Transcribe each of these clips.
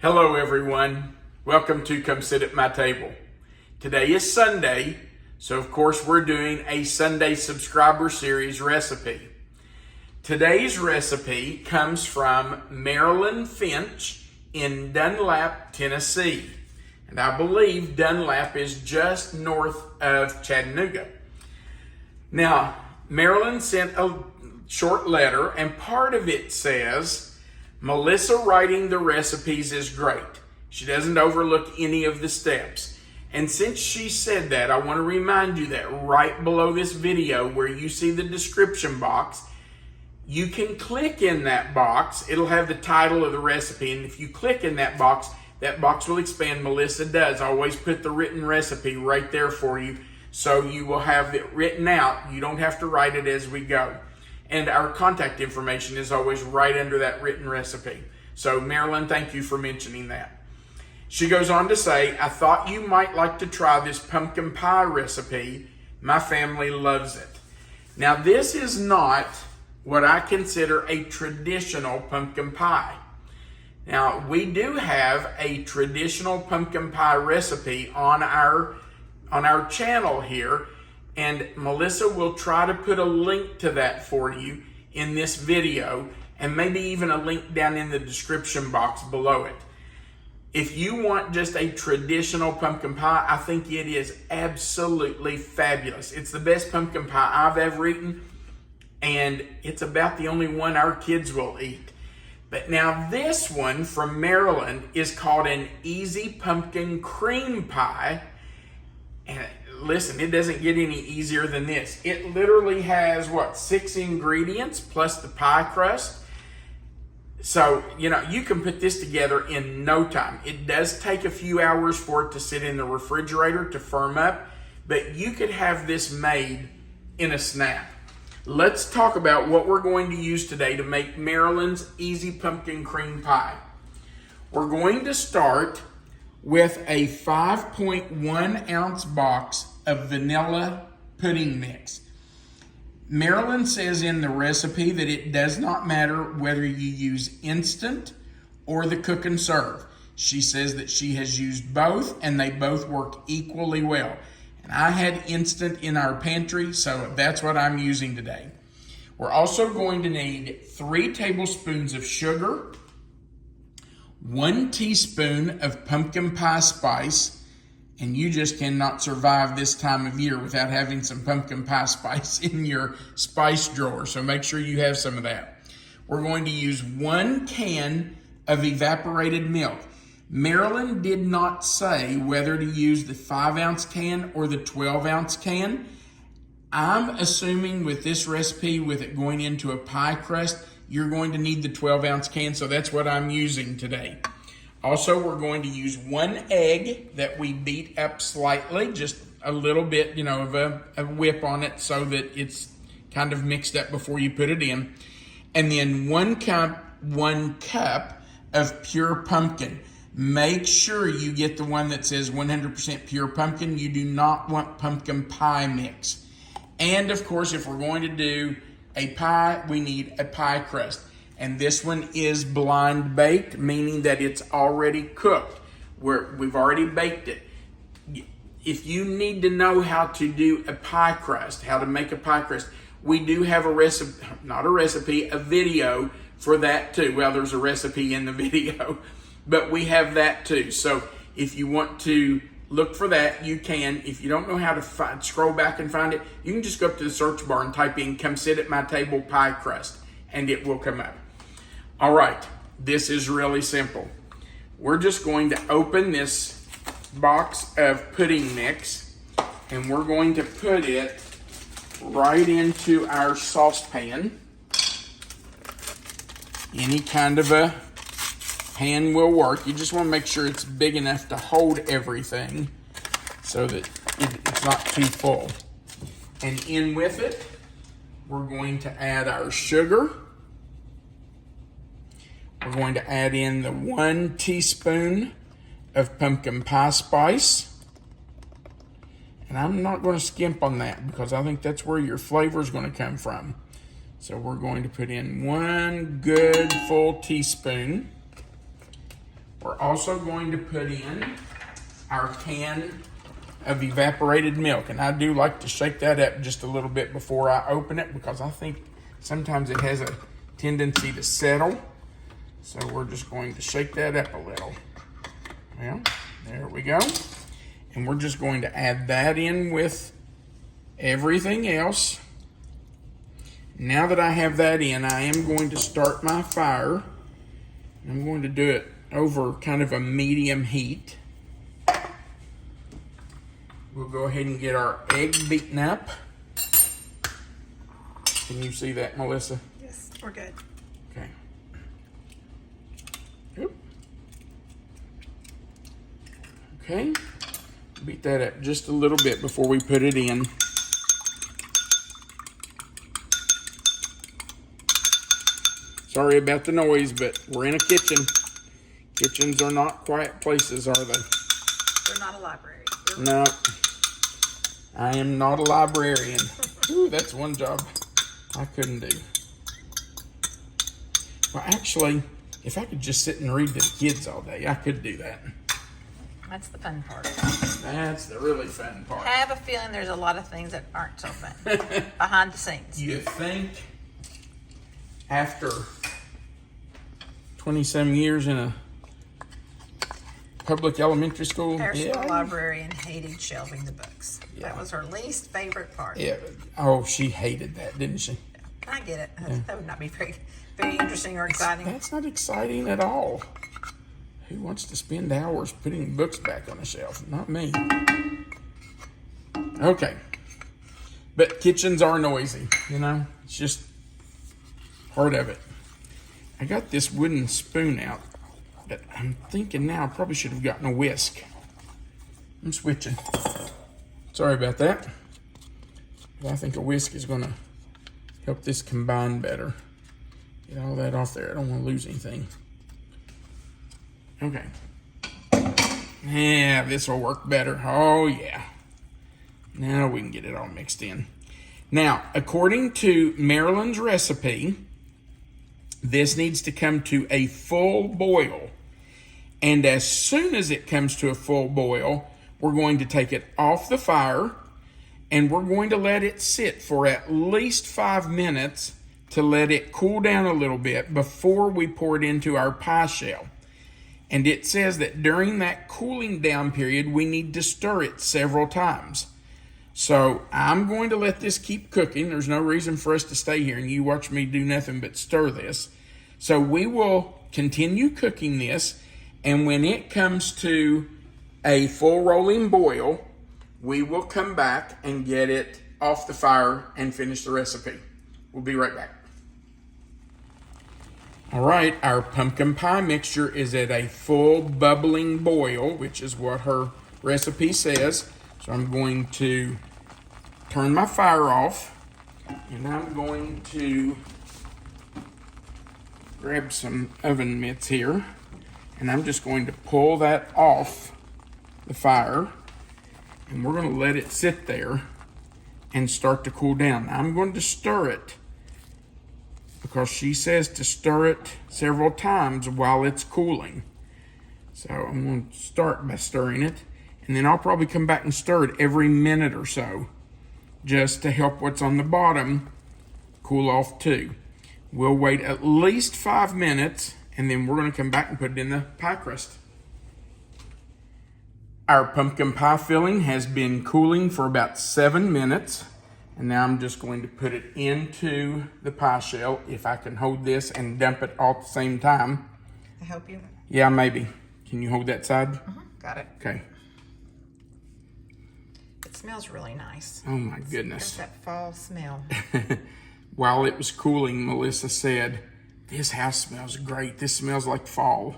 Hello everyone, welcome to Come Sit at My Table. Today is Sunday, so of course we're doing a Sunday subscriber series recipe. Today's recipe comes from Marilyn Finch in Dunlap, Tennessee. And I believe Dunlap is just north of Chattanooga. Now, Marilyn sent a short letter and part of it says, Melissa writing the recipes is great. She doesn't overlook any of the steps. And since she said that, I want to remind you that right below this video where you see the description box, you can click in that box. It'll have the title of the recipe. And if you click in that box will expand. Melissa does always put the written recipe right there for you. So you will have it written out. You don't have to write it as we go. And our contact information is always right under that written recipe. So Marilyn, thank you for mentioning that. She goes on to say, I thought you might like to try this pumpkin pie recipe. My family loves it. Now this is not what I consider a traditional pumpkin pie. Now we do have a traditional pumpkin pie recipe on our channel here. And Melissa will try to put a link to that for you in this video and maybe even a link down in the description box below it. If you want just a traditional pumpkin pie, I think it is absolutely fabulous. It's the best pumpkin pie I've ever eaten, and it's about the only one our kids will eat. But now this one from Maryland is called an easy pumpkin cream pie. And listen, it doesn't get any easier than this. It literally has, 6 ingredients plus the pie crust. So, you can put this together in no time. It does take a few hours for it to sit in the refrigerator to firm up, but you could have this made in a snap. Let's talk about what we're going to use today to make Marilyn's Easy Pumpkin Cream Pie. We're going to start with a 5.1 ounce box of vanilla pudding mix. Marilyn says in the recipe that it does not matter whether you use instant or the cook and serve. She says that she has used both and they both work equally well. And I had instant in our pantry, so that's what I'm using today. We're also going to need 3 tablespoons of sugar, 1 teaspoon of pumpkin pie spice, and you just cannot survive this time of year without having some pumpkin pie spice in your spice drawer, so make sure you have some of that. We're going to use 1 can of evaporated milk. Marilyn did not say whether to use the 5-ounce can or the 12-ounce can. I'm assuming with this recipe, with it going into a pie crust, you're going to need the 12-ounce can, so that's what I'm using today. Also, we're going to use 1 egg that we beat up slightly, just a little bit, of a whip on it so that it's kind of mixed up before you put it in. And then 1 cup of pure pumpkin. Make sure you get the one that says 100% pure pumpkin. You do not want pumpkin pie mix. And of course, if we're going to do a pie, we need a pie crust. And this one is blind baked, meaning that it's already cooked. We've already baked it. If you need to know how to do a pie crust, how to make a pie crust, we do have a video for that too. Well, there's a recipe in the video, but we have that too. So if you want to look for that, you can. If you don't know how to scroll back and find it, you can just go up to the search bar and type in "Come Sit at My Table Pie Crust," and it will come up. All right, this is really simple. We're just going to open this box of pudding mix, and we're going to put it right into our saucepan. Any kind of a pan will work. You just want to make sure it's big enough to hold everything so that it's not too full. And in with it, we're going to add our sugar. We're going to add in the 1 teaspoon of pumpkin pie spice. And I'm not going to skimp on that because I think that's where your flavor is going to come from. So we're going to put in 1 good full teaspoon. We're also going to put in our can of evaporated milk. And I do like to shake that up just a little bit before I open it because I think sometimes it has a tendency to settle. So we're just going to shake that up a little. Well, there we go. And we're just going to add that in with everything else. Now that I have that in, I am going to start my fire. I'm going to do it over kind of a medium heat. We'll go ahead and get our egg beaten up. Can you see that, Melissa? Yes, we're good. Okay. Oop. Okay. Beat that up just a little bit before we put it in. Sorry about the noise, but we're in a kitchen. Kitchens are not quiet places, are they? They're not a library. No. I am not a librarian. Ooh, that's one job I couldn't do. Well, actually, if I could just sit and read to the kids all day, I could do that. That's the fun part. That's the really fun part. I have a feeling there's a lot of things that aren't so fun behind the scenes. You think after 20-some years in a public elementary school? The librarian hated shelving the books. Yeah. That was her least favorite part. Yeah. Oh, she hated that, didn't she? I get it. Yeah. That would not be very interesting or exciting. That's not exciting at all. Who wants to spend hours putting books back on the shelf? Not me. Okay. But kitchens are noisy, you know? It's just part of it. I got this wooden spoon out, but I'm thinking now I probably should have gotten a whisk. I'm switching. Sorry about that. But I think a whisk is going to help this combine better. Get all that off there. I don't want to lose anything. Okay. Yeah, this will work better. Oh, yeah. Now we can get it all mixed in. Now, according to Marilyn's recipe, this needs to come to a full boil. And as soon as it comes to a full boil, we're going to take it off the fire and we're going to let it sit for at least 5 minutes to let it cool down a little bit before we pour it into our pie shell. And it says that during that cooling down period, we need to stir it several times. So I'm going to let this keep cooking. There's no reason for us to stay here and you watch me do nothing but stir this. So we will continue cooking this, and when it comes to a full rolling boil, we will come back and get it off the fire and finish the recipe. We'll be right back. All right, our pumpkin pie mixture is at a full bubbling boil, which is what her recipe says. So I'm going to turn my fire off, and I'm going to grab some oven mitts here, and I'm just going to pull that off the fire, and we're going to let it sit there and start to cool down. Now, I'm going to stir it because she says to stir it several times while it's cooling. So I'm going to start by stirring it, and then I'll probably come back and stir it every minute or so just to help what's on the bottom cool off too. We'll wait at least 5 minutes, and then we're going to come back and put it in the pie crust. Our pumpkin pie filling has been cooling for about 7 minutes, and now I'm just going to put it into the pie shell. If I can hold this and dump it all at the same time. I help you? Yeah, maybe. Can you hold that side? Got it. Okay. It smells really nice. Oh my goodness. It's got that fall smell. While it was cooling, Melissa said, "This house smells great. This smells like fall."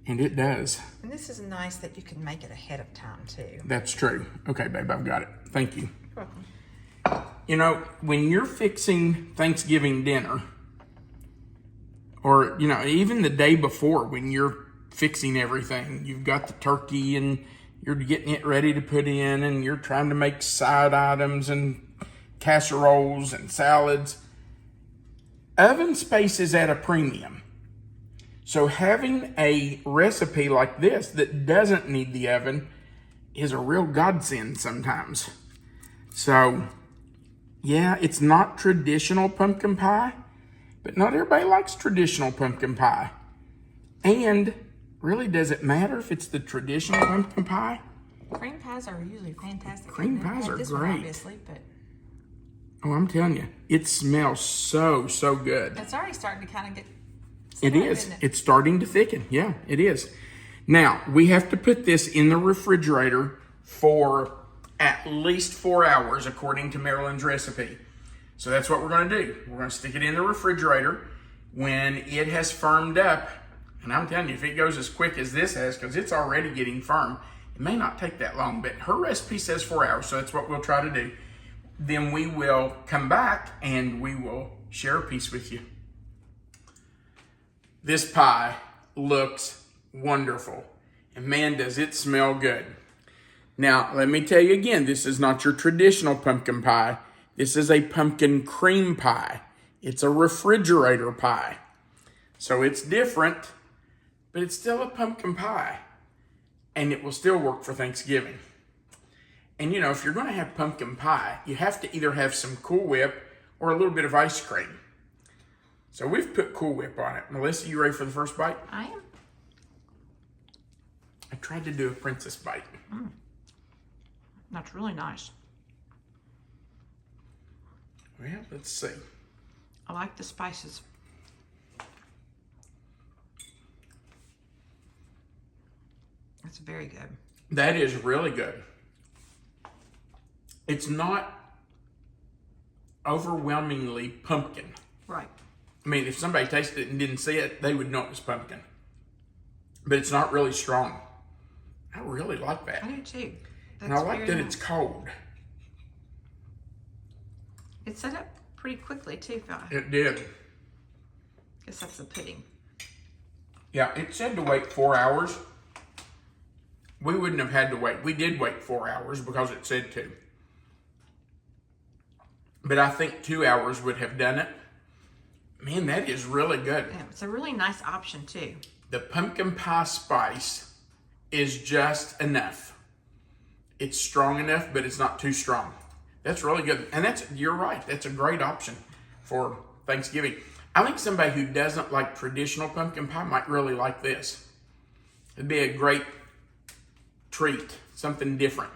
And it does. And this is nice that you can make it ahead of time too. That's true. Okay, babe, I've got it. Thank you. You're welcome. You know, when you're fixing Thanksgiving dinner, or, you know, even the day before when you're fixing everything, you've got the turkey and you're getting it ready to put in and you're trying to make side items and casseroles and salads. Oven space is at a premium. So having a recipe like this that doesn't need the oven is a real godsend sometimes. So yeah, it's not traditional pumpkin pie, but not everybody likes traditional pumpkin pie. And really, does it matter if it's the traditional pumpkin pie? Cream pies are usually fantastic. Cream pies are this great. One, obviously, but Oh, I'm telling you, it smells so good. it's already starting to kind of get. It is. It's starting to thicken. Yeah, it is. Now, we have to put this in the refrigerator for at least 4 hours, according to Marilyn's recipe. So that's what we're going to do. We're going to stick it in the refrigerator. When it has firmed up, and I'm telling you, if it goes as quick as this has, because it's already getting firm, it may not take that long, but her recipe says 4 hours, so that's what we'll try to do. Then we will come back and we will share a piece with you. This pie looks wonderful, and man, does it smell good. Now, let me tell you again, this is not your traditional pumpkin pie. This is a pumpkin cream pie. It's a refrigerator pie. So it's different, but it's still a pumpkin pie, and it will still work for Thanksgiving. And you know, if you're going to have pumpkin pie, you have to either have some Cool Whip or a little bit of ice cream. So we've put Cool Whip on it. Melissa, you ready for the first bite? I am. I tried to do a princess bite. That's really nice. Well, let's see. I like the spices. That's very good. That is really good. It's not overwhelmingly pumpkin. Right. I mean, if somebody tasted it and didn't see it, they would know it was pumpkin. But it's not really strong. I really like that. I do too. And I like that it's cold. It set up pretty quickly too, Phil. It did. Guess that's the pudding. Yeah, it said to wait 4 hours. We wouldn't have had to wait. We did wait 4 hours because it said to. But I think 2 hours would have done it. Man, that is really good. Yeah, it's a really nice option too. The pumpkin pie spice is just enough. It's strong enough, but it's not too strong. That's really good. And you're right, that's a great option for Thanksgiving. I think somebody who doesn't like traditional pumpkin pie might really like this. It'd be a great treat, something different.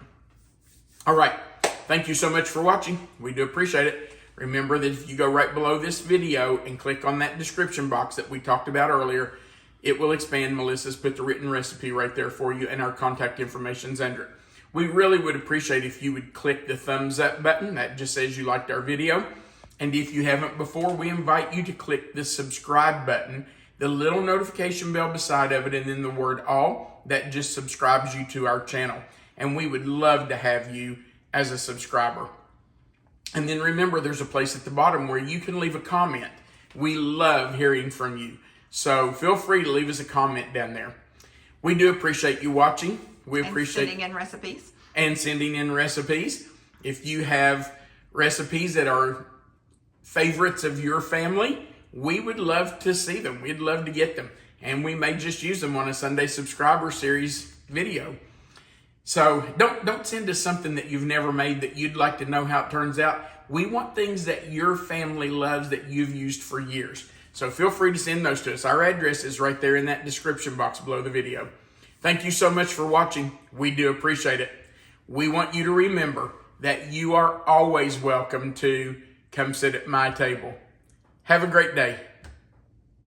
All right, thank you so much for watching. We do appreciate it. Remember that if you go right below this video and click on that description box that we talked about earlier, it will expand. Melissa's put the written recipe right there for you, and our contact information's under it. We really would appreciate if you would click the thumbs up button. That just says you liked our video. And if you haven't before, we invite you to click the subscribe button, the little notification bell beside of it, and then the word all. That just subscribes you to our channel. And we would love to have you as a subscriber. And then remember, there's a place at the bottom where you can leave a comment. We love hearing from you. So feel free to leave us a comment down there. We do appreciate you watching. We appreciate sending in recipes. And sending in recipes. If you have recipes that are favorites of your family, we would love to see them. We'd love to get them. And we may just use them on a Sunday Subscriber Series video. So don't send us something that you've never made that you'd like to know how it turns out. We want things that your family loves that you've used for years. So feel free to send those to us. Our address is right there in that description box below the video. Thank you so much for watching. We do appreciate it. We want you to remember that you are always welcome to come sit at my table. Have a great day.